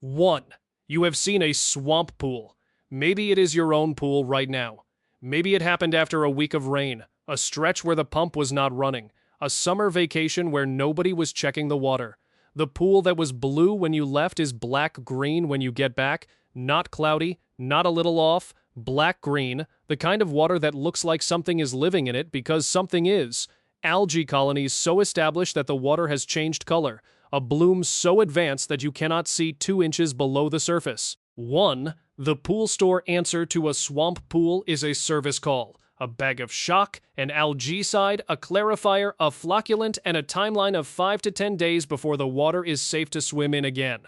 1. You have seen a swamp pool. Maybe it is your own pool right now. Maybe it happened after a week of rain, a stretch where the pump was not running, a summer vacation where nobody was checking the water. The pool that was blue when you left is black-green when you get back, not cloudy, not a little off, black-green, the kind of water that looks like something is living in it because something is. Algae colonies so established that the water has changed color, a bloom so advanced that you cannot see 2 inches below the surface. 1. The pool store answer to a swamp pool is a service call. A bag of shock, an algaecide, a clarifier, a flocculant, and a timeline of 5 to 10 days before the water is safe to swim in again.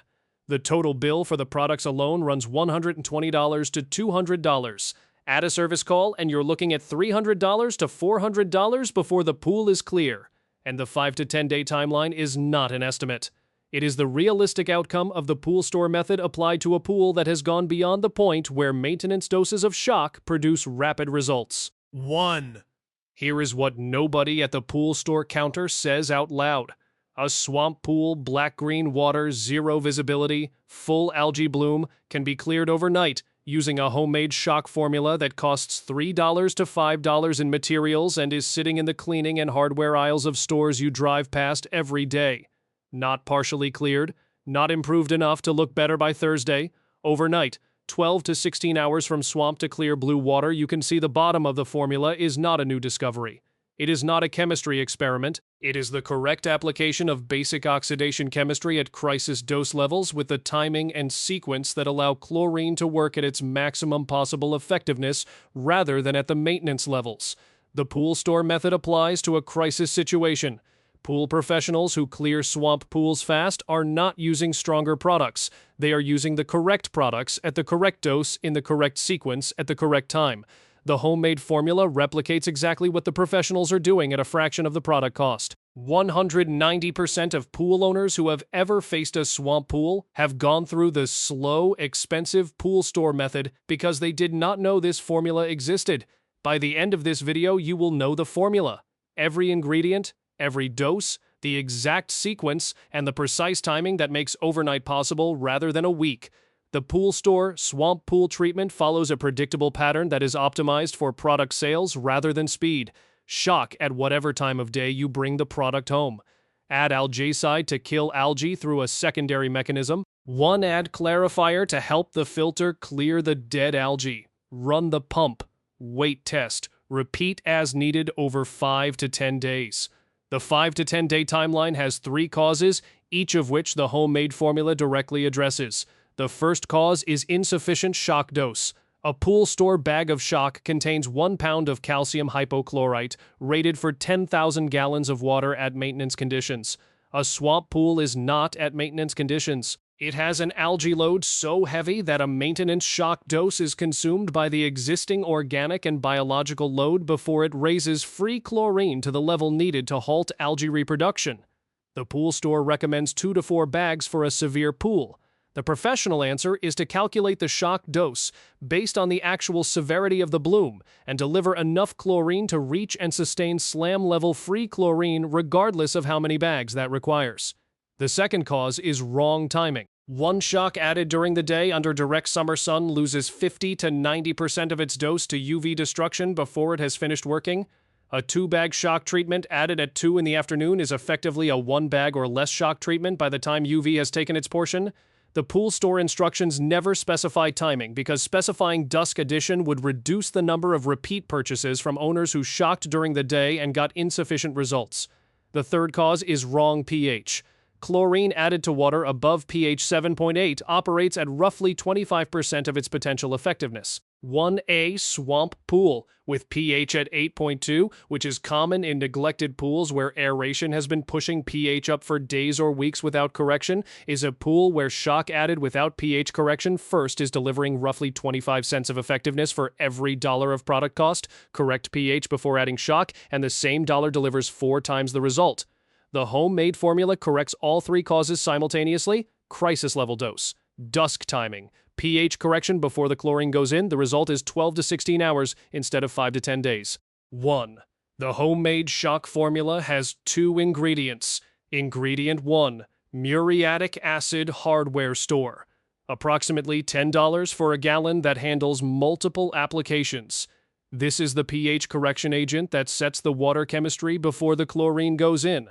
The total bill for the products alone runs $120 to $200. Add a service call and you're looking at $300 to $400 before the pool is clear. And the 5 to 10 day timeline is not an estimate. It is the realistic outcome of the pool store method applied to a pool that has gone beyond the point where maintenance doses of shock produce rapid results. 1. Here is what nobody at the pool store counter says out loud. A swamp pool, black-green water, zero visibility, full algae bloom can be cleared overnight using a homemade shock formula that costs $3 to $5 in materials and is sitting in the cleaning and hardware aisles of stores you drive past every day. Not partially cleared, not improved enough to look better by Thursday. Overnight, 12 to 16 hours from swamp to clear blue water, you can see the bottom of the formula is not a new discovery. It is not a chemistry experiment. It is the correct application of basic oxidation chemistry at crisis dose levels with the timing and sequence that allow chlorine to work at its maximum possible effectiveness rather than at the maintenance levels. The pool store method applies to a crisis situation. Pool professionals who clear swamp pools fast are not using stronger products. They are using the correct products at the correct dose in the correct sequence at the correct time. The homemade formula replicates exactly what the professionals are doing at a fraction of the product cost. 190% of pool owners who have ever faced a swamp pool have gone through the slow, expensive pool store method because they did not know this formula existed. By the end of this video, you will know the formula. Every ingredient, every dose, the exact sequence, and the precise timing that makes overnight possible rather than a week. The pool store swamp pool treatment follows a predictable pattern that is optimized for product sales rather than speed. Shock at whatever time of day you bring the product home. Add algaecide to kill algae through a secondary mechanism. 1. Add clarifier to help the filter clear the dead algae. Run the pump. Weight test. Repeat as needed over 5 to 10 days. The 5 to 10 day timeline has 3 causes, each of which the homemade formula directly addresses. The first cause is insufficient shock dose. A pool store bag of shock contains 1 pound of calcium hypochlorite, rated for 10,000 gallons of water at maintenance conditions. A swamp pool is not at maintenance conditions. It has an algae load so heavy that a maintenance shock dose is consumed by the existing organic and biological load before it raises free chlorine to the level needed to halt algae reproduction. The pool store recommends 2 to 4 bags for a severe pool. The professional answer is to calculate the shock dose based on the actual severity of the bloom and deliver enough chlorine to reach and sustain slam-level free chlorine regardless of how many bags that requires. The second cause is wrong timing. 1 shock added during the day under direct summer sun loses 50 to 90% of its dose to UV destruction before it has finished working. A 2-bag shock treatment added at 2 in the afternoon is effectively a 1-bag or less shock treatment by the time UV has taken its portion. The pool store instructions never specify timing because specifying dusk addition would reduce the number of repeat purchases from owners who shocked during the day and got insufficient results. The third cause is wrong pH. Chlorine added to water above pH 7.8 operates at roughly 25% of its potential effectiveness. 1A swamp pool with pH at 8.2, which is common in neglected pools where aeration has been pushing pH up for days or weeks without correction, is a pool where shock added without pH correction first is delivering roughly 25 cents of effectiveness for every dollar of product cost, correct pH before adding shock, and the same dollar delivers 4 times the result. The homemade formula corrects all 3 causes simultaneously. Crisis level dose. Dusk timing. pH correction before the chlorine goes in. The result is 12 to 16 hours instead of 5 to 10 days. 1. The homemade shock formula has 2 ingredients. Ingredient 1. Muriatic acid hardware store. approximately $10 for a gallon that handles multiple applications. This is the pH correction agent that sets the water chemistry before the chlorine goes in.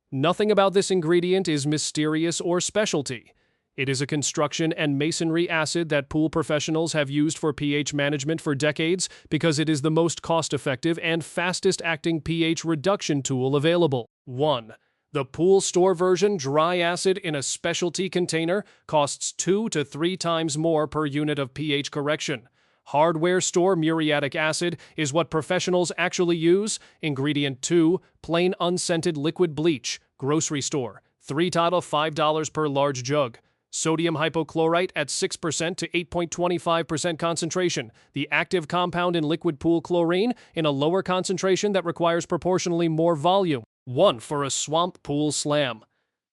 Nothing about this ingredient is mysterious or specialty. It is a construction and masonry acid that pool professionals have used for pH management for decades because it is the most cost-effective and fastest-acting pH reduction tool available. 1. The Pool Store version dry acid in a specialty container costs 2 to 3 times more per unit of pH correction. Hardware store muriatic acid is what professionals actually use. Ingredient 2, plain unscented liquid bleach, grocery store, 3 title $5 per large jug. Sodium hypochlorite at 6% to 8.25% concentration, the active compound in liquid pool chlorine in a lower concentration that requires proportionally more volume. 1 for a swamp pool slam.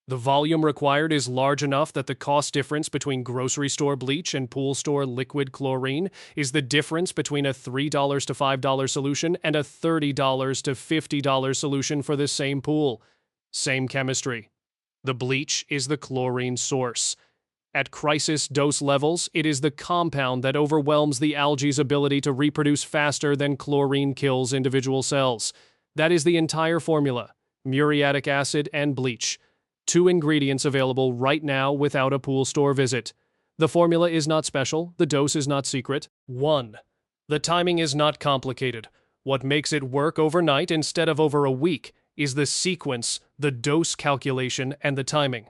The volume required is large enough that the cost difference between grocery store bleach and pool store liquid chlorine is the difference between a $3 to $5 solution and a $30 to $50 solution for the same pool. Same chemistry. The bleach is the chlorine source. At crisis dose levels, it is the compound that overwhelms the algae's ability to reproduce faster than chlorine kills individual cells. That is the entire formula: muriatic acid and bleach. 2 ingredients available right now without a pool store visit. The formula is not special, the dose is not secret. 1. The timing is not complicated. What makes it work overnight instead of over a week is the sequence, the dose calculation, and the timing.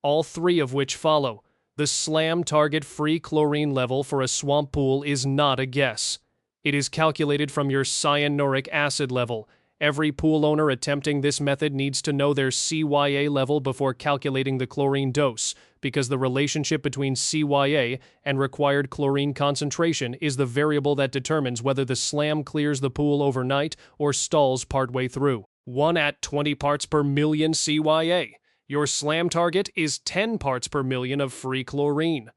All 3 of which follow. The SLAM target free chlorine level for a swamp pool is not a guess. It is calculated from your cyanuric acid level. Every pool owner attempting this method needs to know their CYA level before calculating the chlorine dose, because the relationship between CYA and required chlorine concentration is the variable that determines whether the SLAM clears the pool overnight or stalls partway through. 1 at 20 parts per million CYA. Your SLAM target is 10 parts per million of free chlorine.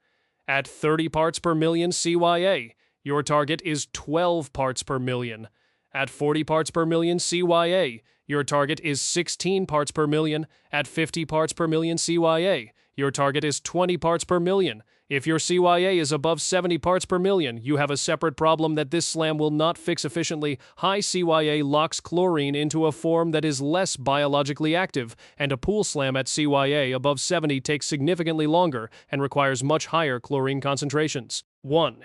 At 30 parts per million CYA, your target is 12 parts per million. At 40 parts per million CYA, your target is 16 parts per million. At 50 parts per million CYA, your target is 20 parts per million. If your CYA is above 70 parts per million, you have a separate problem that this SLAM will not fix efficiently. High CYA locks chlorine into a form that is less biologically active, and a pool SLAM at CYA above 70 takes significantly longer and requires much higher chlorine concentrations. 1.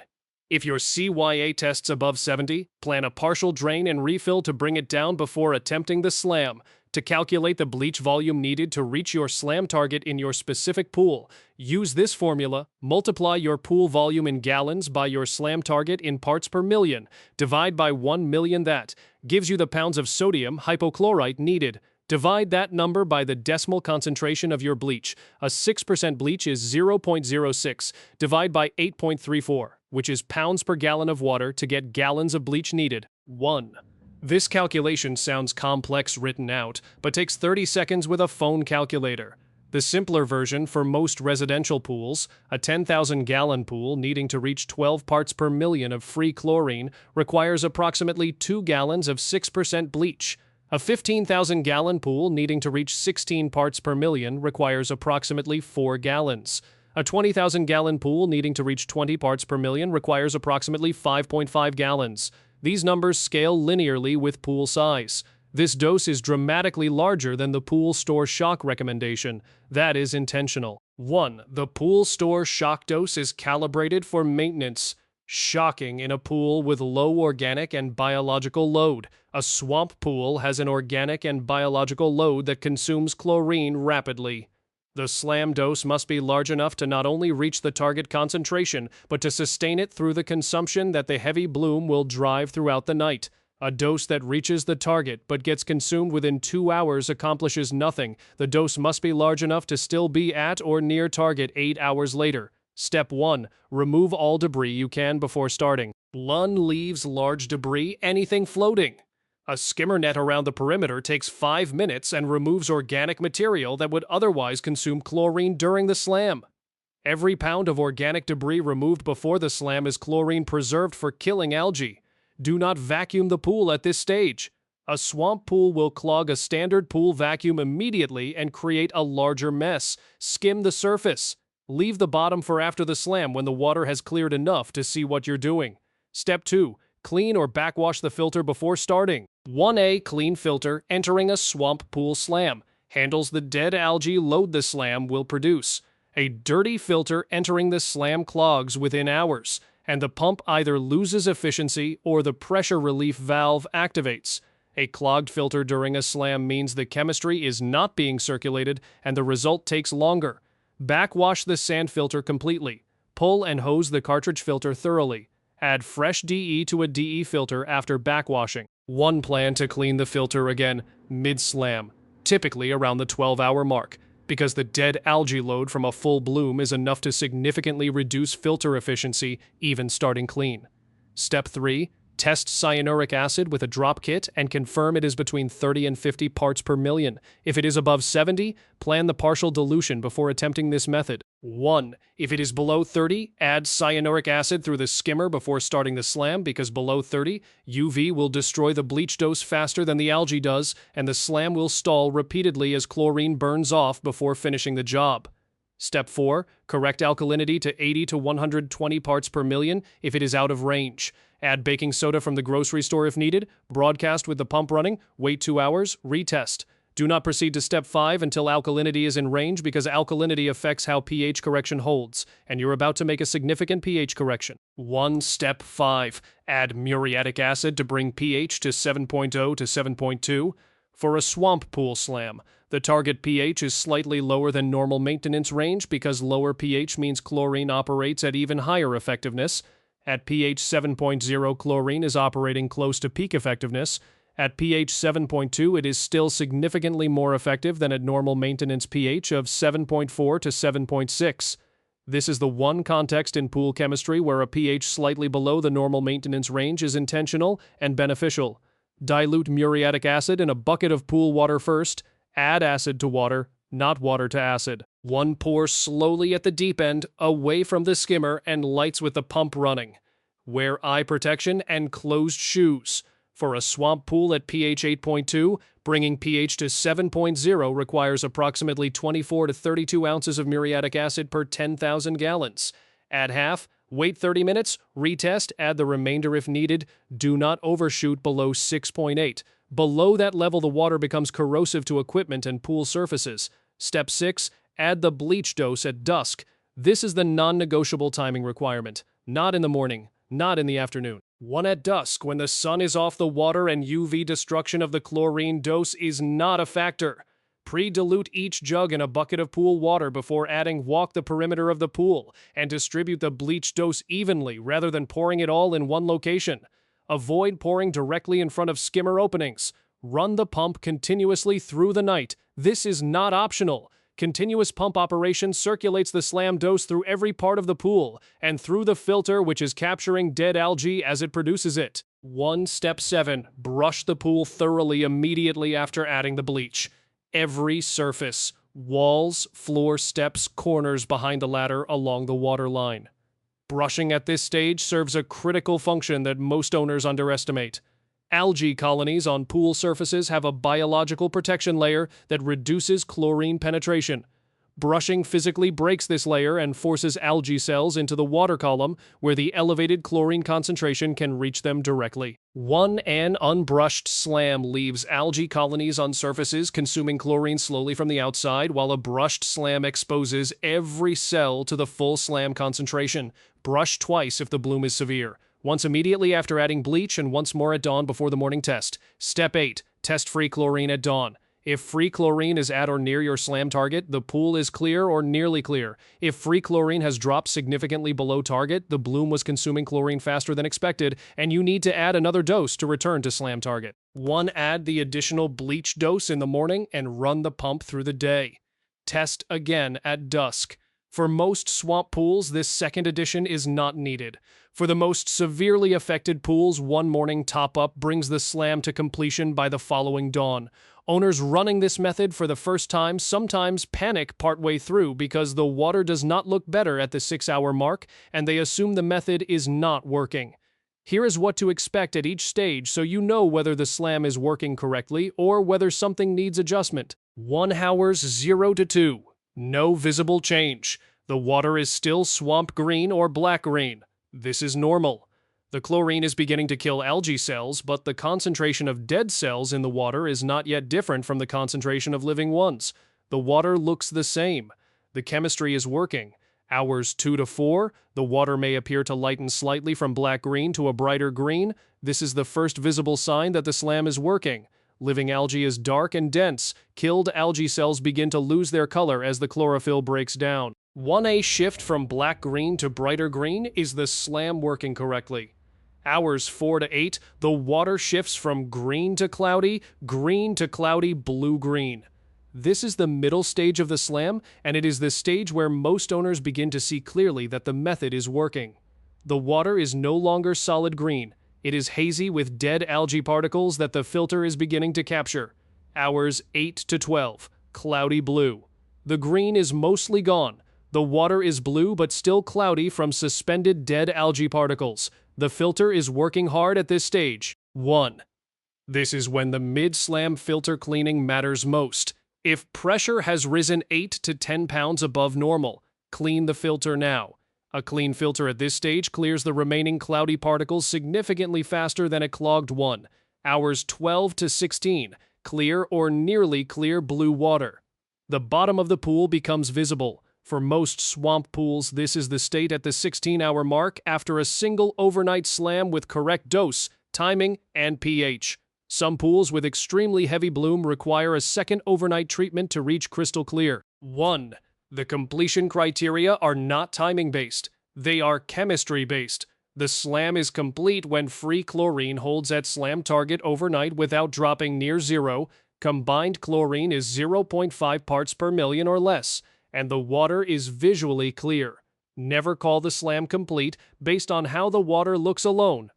If your CYA tests above 70, plan a partial drain and refill to bring it down before attempting the SLAM. To calculate the bleach volume needed to reach your SLAM target in your specific pool, use this formula, multiply your pool volume in gallons by your SLAM target in parts per million, divide by 1 million. That gives you the pounds of sodium hypochlorite needed. Divide that number by the decimal concentration of your bleach. A 6% bleach is 0.06. Divide by 8.34, which is pounds per gallon of water to get gallons of bleach needed. 1. This calculation sounds complex written out, but takes 30 seconds with a phone calculator. The simpler version for most residential pools, a 10,000-gallon pool needing to reach 12 parts per million of free chlorine, requires approximately 2 gallons of 6% bleach. A 15,000-gallon pool needing to reach 16 parts per million requires approximately 4 gallons. A 20,000-gallon pool needing to reach 20 parts per million requires approximately 5.5 gallons. These numbers scale linearly with pool size. This dose is dramatically larger than the pool store shock recommendation. That is intentional. 1. The pool store shock dose is calibrated for maintenance. Shocking in a pool with low organic and biological load. A swamp pool has an organic and biological load that consumes chlorine rapidly. The SLAM dose must be large enough to not only reach the target concentration, but to sustain it through the consumption that the heavy bloom will drive throughout the night. A dose that reaches the target but gets consumed within 2 hours accomplishes nothing. The dose must be large enough to still be at or near target 8 hours later. Step 1. Remove all debris you can before starting. None leaves large debris, anything floating. A skimmer net around the perimeter takes 5 minutes and removes organic material that would otherwise consume chlorine during the SLAM. Every pound of organic debris removed before the SLAM is chlorine preserved for killing algae. Do not vacuum the pool at this stage. A swamp pool will clog a standard pool vacuum immediately and create a larger mess. Skim the surface. Leave the bottom for after the slam when the water has cleared enough to see what you're doing. Step 2. Clean or backwash the filter before starting. 1A clean filter entering a swamp pool slam. Handles the dead algae load the slam will produce. A dirty filter entering the slam clogs within hours, and the pump either loses efficiency or the pressure relief valve activates. A clogged filter during a slam means the chemistry is not being circulated and the result takes longer. Backwash the sand filter completely. Pull and hose the cartridge filter thoroughly. Add fresh DE to a DE filter after backwashing. One plan to clean the filter again mid-slam, typically around the 12-hour mark, because the dead algae load from a full bloom is enough to significantly reduce filter efficiency even starting clean. Step 3. Test cyanuric acid with a drop kit and confirm it is between 30 and 50 parts per million. If it is above 70, plan the partial dilution before attempting this method. 1. If it is below 30, add cyanuric acid through the skimmer before starting the slam because below 30, UV will destroy the bleach dose faster than the algae does and the slam will stall repeatedly as chlorine burns off before finishing the job. Step 4. Correct alkalinity to 80 to 120 parts per million if it is out of range. Add baking soda from the grocery store if needed, broadcast with the pump running, wait 2 hours, retest. Do not proceed to step 5 until alkalinity is in range because alkalinity affects how pH correction holds, and you're about to make a significant pH correction. Step 5. Add muriatic acid to bring pH to 7.0 to 7.2. For a swamp pool slam, the target pH is slightly lower than normal maintenance range because lower pH means chlorine operates at even higher effectiveness. At pH 7.0, chlorine is operating close to peak effectiveness. At pH 7.2, it is still significantly more effective than at normal maintenance pH of 7.4 to 7.6. This is the one context in pool chemistry where a pH slightly below the normal maintenance range is intentional and beneficial. Dilute muriatic acid in a bucket of pool water first. Add acid to water, not water to acid. 1. Pour slowly at the deep end, away from the skimmer, and lights with the pump running. Wear eye protection and closed shoes. For a swamp pool at pH 8.2, bringing pH to 7.0 requires approximately 24 to 32 ounces of muriatic acid per 10,000 gallons. Add half, wait 30 minutes, retest, add the remainder if needed. Do not overshoot below 6.8. Below that level, the water becomes corrosive to equipment and pool surfaces. Step 6. Add the bleach dose at dusk. This is the non-negotiable timing requirement. Not in the morning, not in the afternoon. 1. At dusk, when the sun is off the water and UV destruction of the chlorine dose is not a factor. Pre-dilute each jug in a bucket of pool water before adding walk the perimeter of the pool and distribute the bleach dose evenly rather than pouring it all in one location. Avoid pouring directly in front of skimmer openings. Run the pump continuously through the night. This is not optional. Continuous pump operation circulates the slam dose through every part of the pool and through the filter which is capturing dead algae as it produces it. 1. Step 7. Brush the pool thoroughly immediately after adding the bleach. Every surface, walls, floor, steps, corners behind the ladder along the water line. Brushing at this stage serves a critical function that most owners underestimate. Algae colonies on pool surfaces have a biological protection layer that reduces chlorine penetration. Brushing physically breaks this layer and forces algae cells into the water column where the elevated chlorine concentration can reach them directly. An unbrushed slam leaves algae colonies on surfaces consuming chlorine slowly from the outside, while a brushed slam exposes every cell to the full slam concentration. Brush twice if the bloom is severe. Once immediately after adding bleach and once more at dawn before the morning test. Step 8. Test free chlorine at dawn. If free chlorine is at or near your slam target, the pool is clear or nearly clear. If free chlorine has dropped significantly below target, the bloom was consuming chlorine faster than expected, and you need to add another dose to return to slam target. 1. Add the additional bleach dose in the morning and run the pump through the day. Test again at dusk. For most swamp pools, this second addition is not needed. For the most severely affected pools, one morning top-up brings the slam to completion by the following dawn. Owners running this method for the first time sometimes panic partway through because the water does not look better at the 6-hour mark, and they assume the method is not working. Here is what to expect at each stage so you know whether the slam is working correctly or whether something needs adjustment. 1 hours 0 to 2. No visible change. The water is still swamp green or black green. This is normal. The chlorine is beginning to kill algae cells, but the concentration of dead cells in the water is not yet different from the concentration of living ones. The water looks the same. The chemistry is working. Hours 2 to 4, the water may appear to lighten slightly from black-green to a brighter green. This is the first visible sign that the SLAM is working. Living algae is dark and dense. Killed algae cells begin to lose their color as the chlorophyll breaks down. 1A shift from black-green to brighter green is the SLAM working correctly. Hours 4 to 8, the water shifts from green to cloudy, blue-green. This is the middle stage of the SLAM, and it is the stage where most owners begin to see clearly that the method is working. The water is no longer solid green. It is hazy with dead algae particles that the filter is beginning to capture. Hours 8 to 12, cloudy blue. The green is mostly gone. The water is blue but still cloudy from suspended dead algae particles. The filter is working hard at this stage. 1. This is when the mid-SLAM filter cleaning matters most. If pressure has risen 8 to 10 pounds above normal, clean the filter now. A clean filter at this stage clears the remaining cloudy particles significantly faster than a clogged one. Hours 12 to 16, clear or nearly clear blue water. The bottom of the pool becomes visible. For most swamp pools, this is the state at the 16-hour mark after a single overnight SLAM with correct dose, timing, and pH. Some pools with extremely heavy bloom require a second overnight treatment to reach crystal clear. 1. The completion criteria are not timing-based. They are chemistry-based. The SLAM is complete when free chlorine holds at SLAM target overnight without dropping near zero, combined chlorine is 0.5 parts per million or less, and the water is visually clear. Never call the SLAM complete based on how the water looks alone.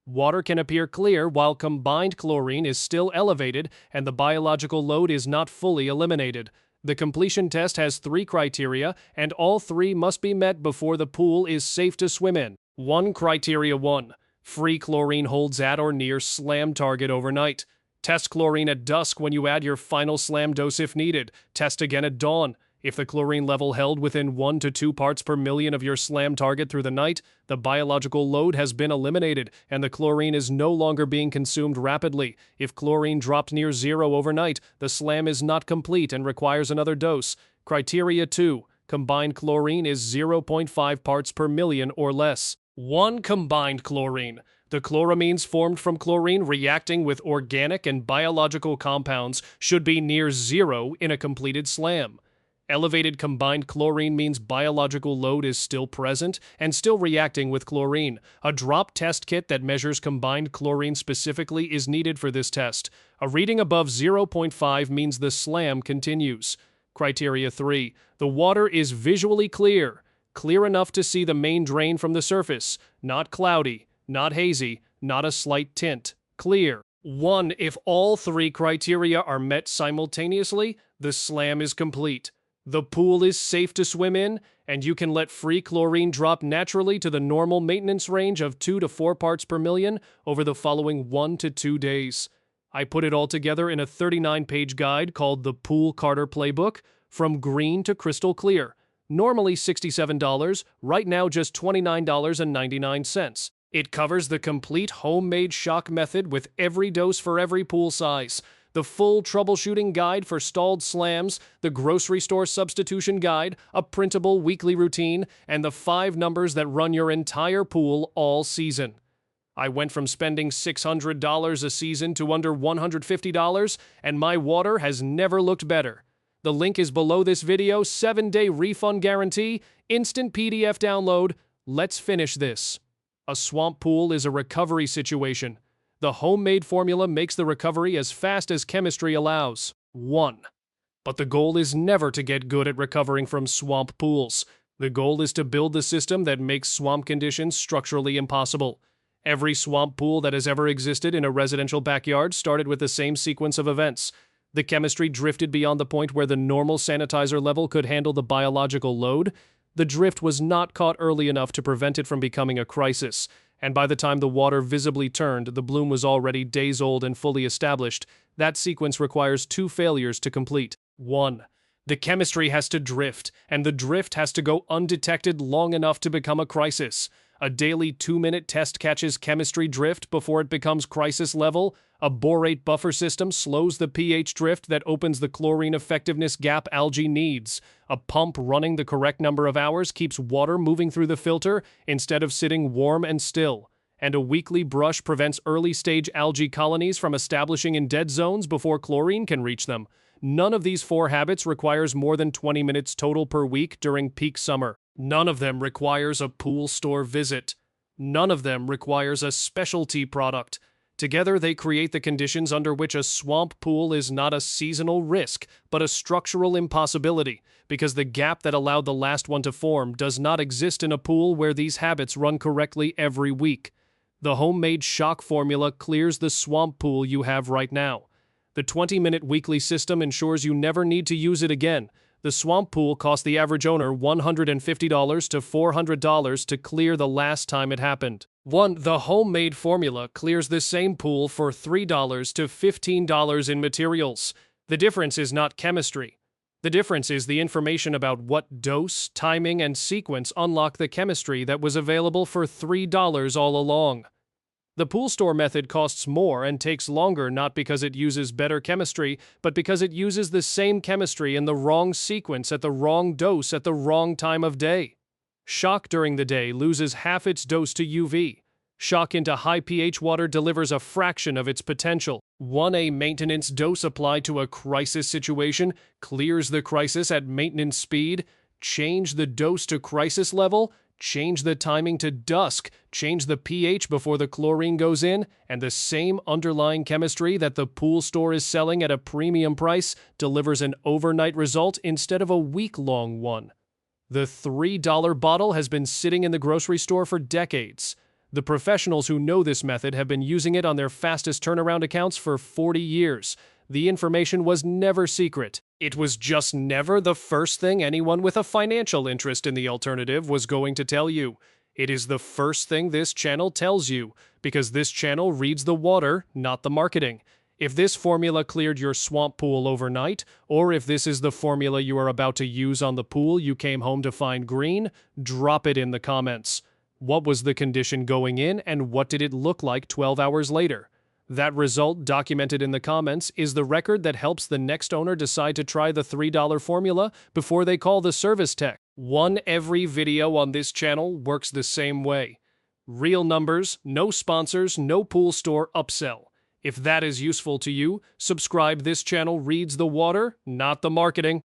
Water can appear clear while combined chlorine is still elevated and the biological load is not fully eliminated. The completion test has 3 criteria, and all 3 must be met before the pool is safe to swim in. 1. Criteria 1. Free chlorine holds at or near SLAM target overnight. Test chlorine at dusk when you add your final SLAM dose if needed. Test again at dawn. If the chlorine level held within 1 to 2 parts per million of your SLAM target through the night, the biological load has been eliminated and the chlorine is no longer being consumed rapidly. If chlorine dropped near zero overnight, the SLAM is not complete and requires another dose. Criteria 2. Combined chlorine is 0.5 parts per million or less. 1. Combined chlorine. The chloramines formed from chlorine reacting with organic and biological compounds should be near zero in a completed SLAM. Elevated combined chlorine means biological load is still present and still reacting with chlorine. A drop test kit that measures combined chlorine specifically is needed for this test. A reading above 0.5 means the SLAM continues. Criteria 3. The water is visually clear. Clear enough to see the main drain from the surface. Not cloudy, not hazy, not a slight tint. Clear. 1. If all 3 criteria are met simultaneously, the SLAM is complete. The pool is safe to swim in, and you can let free chlorine drop naturally to the normal maintenance range of 2 to 4 parts per million over the following 1 to 2 days. I put it all together in a 39-page guide called the Pool Carter Playbook, From Green to Crystal Clear. Normally $67, right now just $29.99. It covers the complete homemade shock method with every dose for every pool size, the full troubleshooting guide for stalled SLAMs, the grocery store substitution guide, a printable weekly routine, and the 5 numbers that run your entire pool all season. I went from spending $600 a season to under $150, and my water has never looked better. The link is below this video, 7-day refund guarantee, instant PDF download. Let's finish this. A swamp pool is a recovery situation. The homemade formula makes the recovery as fast as chemistry allows. 1. But the goal is never to get good at recovering from swamp pools. The goal is to build the system that makes swamp conditions structurally impossible. Every swamp pool that has ever existed in a residential backyard started with the same sequence of events. The chemistry drifted beyond the point where the normal sanitizer level could handle the biological load. The drift was not caught early enough to prevent it from becoming a crisis, and by the time the water visibly turned, the bloom was already days old and fully established. That sequence requires 2 failures to complete. 1. The chemistry has to drift, and the drift has to go undetected long enough to become a crisis. A daily 2-minute test catches chemistry drift before it becomes crisis level. A borate buffer system slows the pH drift that opens the chlorine effectiveness gap algae needs. A pump running the correct number of hours keeps water moving through the filter instead of sitting warm and still. And a weekly brush prevents early-stage algae colonies from establishing in dead zones before chlorine can reach them. None of these 4 habits requires more than 20 minutes total per week during peak summer. None of them requires a pool store visit. None of them requires a specialty product. Together, they create the conditions under which a swamp pool is not a seasonal risk, but a structural impossibility, because the gap that allowed the last one to form does not exist in a pool where these habits run correctly every week. The homemade shock formula clears the swamp pool you have right now. The 20-minute weekly system ensures you never need to use it again. The swamp pool cost the average owner $150 to $400 to clear the last time it happened. The homemade formula clears the same pool for $3 to $15 in materials. The difference is not chemistry. The difference is the information about what dose, timing, and sequence unlock the chemistry that was available for $3 all along. The pool store method costs more and takes longer not because it uses better chemistry, but because it uses the same chemistry in the wrong sequence at the wrong dose at the wrong time of day. Shock during the day loses half its dose to UV. Shock into high pH water delivers a fraction of its potential. A maintenance dose applied to a crisis situation clears the crisis at maintenance speed. Change the dose to crisis level. Change the timing to dusk, change the pH before the chlorine goes in, and the same underlying chemistry that the pool store is selling at a premium price delivers an overnight result instead of a week-long one. The $3 bottle has been sitting in the grocery store for decades. The professionals who know this method have been using it on their fastest turnaround accounts for 40 years. The information was never secret. It was just never the first thing anyone with a financial interest in the alternative was going to tell you. It is the first thing this channel tells you, because this channel reads the water, not the marketing. If this formula cleared your swamp pool overnight, or if this is the formula you are about to use on the pool you came home to find green, drop it in the comments. What was the condition going in, and what did it look like 12 hours later? That result, documented in the comments, is the record that helps the next owner decide to try the $3 formula before they call the service tech. Every video on this channel works the same way. Real numbers, no sponsors, no pool store upsell. If that is useful to you, subscribe. This channel reads the water, not the marketing.